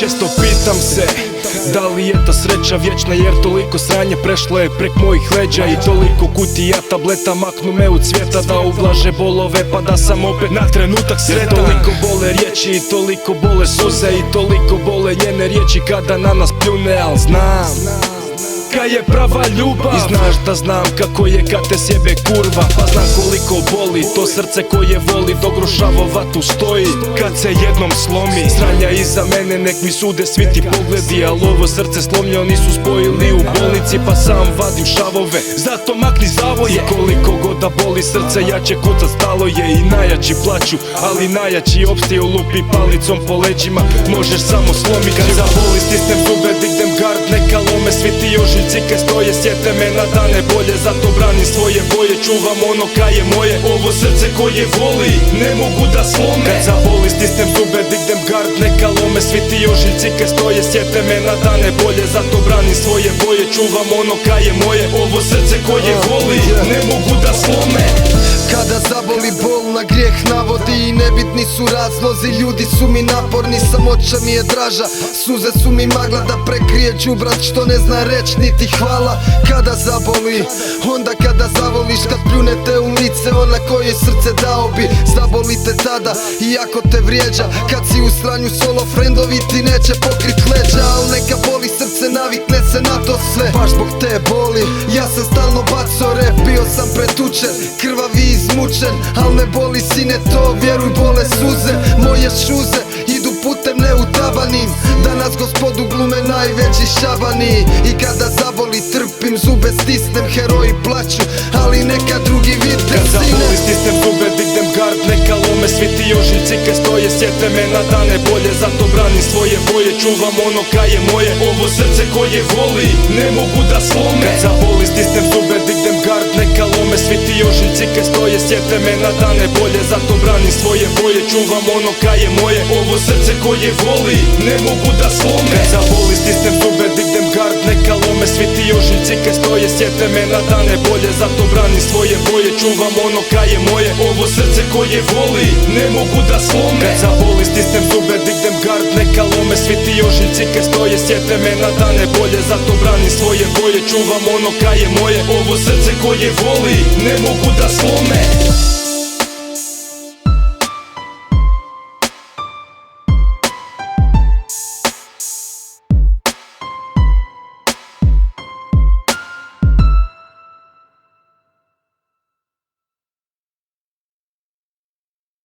Često pitam se, da li je ta sreća vječna, jer toliko sranje prešlo je prek mojih leđa i toliko kutija tableta maknu me u cvjeta da ublaže bolove pa da sam opet na trenutak sretan. Toliko bole riječi i toliko bole suze i toliko bole njene riječi kada na nas pljune, al znam kad je prava ljubav. I znaš da znam kako je kad te sjebe kurva, pa znam koliko boli to srce koje voli dok rušavo vatu stoji. Kad se jednom slomi sranja iza mene, nek mi sude svi ti pogledi, al ovo srce slomljeno nisu spojili u bolnici, pa sam vadim šavove, zato makni zavoje. I koliko god da boli srce jače kuca stalo je i najjači plaću, ali najjači opstiju lupi palicom po leđima, možeš samo slomiti. Kad zaboli stisnem zube, dignem gard, neka lome svi ti ožiljcike stoje, sjete me na dane bolje, zato branim svoje boje, čuvam ono kaj je moje, ovo srce koje voli, ne mogu da slome. Kad zaboli stisnem zube, dignem gard, neka lome svi ti ožiljcike stoje, sjete me na dane bolje, zato branim svoje boje, čuvam ono kaj je moje, ovo srce koje voli, ne mogu da slome. Kada zaboli bol na grijeh navodi i nebitni su razlozi, ljudi su mi naporni, samoća mi je draža, suze su mi magla da prekrije đubrat što ne zna reć niti hvala. Kada zaboli, onda kada zavoliš, kad pljunete u lice ona koje srce dao bi, zabolite tada iako te vrijeđa, kad si u sranju solo friendovi ti neće pokrit leđa, al neka boli srce, navikne se na to sve, baš zbog te boli. Ja sam stalno baco rep, bio sam pretučen, krvavi izmučen, al ne boli sine to, vjeruj bole suze, moje šuze idu putem neutabanim, danas gospodu glume najveći šabani. I kada zaboli trpim, zube stisnem, heroji plaću, ali neka drugi vide sine. Kad zaboli stisnem zube, dignem gard, neka lome svi ti ožiljcike stoje, sjete me na dane bolje, zato branim svoje boje, čuvam ono kaj je moje, ovo srce koje voli, ne mogu da slome. Kad zaboli stisnem zube, dignem gard, neka lome svi ti ožiljcike stoje, sjete me na dane bolje, zato branim svoje boje, čuvam ono kaj je moje, ovo srce koje voli, ne mogu da slome. Kad zaboli stisnem zube, dignem gard, neka lome svi ti ožiljcike stoje, sjete me na dane bolje, zato branim svoje boje, čuvam ono kaj je moje, ovo srce koje voli, ne mogu da slome. Kad zaboli stisnem zube, dignem gard, neka lome svi ti ožiljcike stoje, sjete me na dane bolje, zato branim svoje boje, čuvam ono kaj je moje, ovo srce koje voli, ne mogu da slome.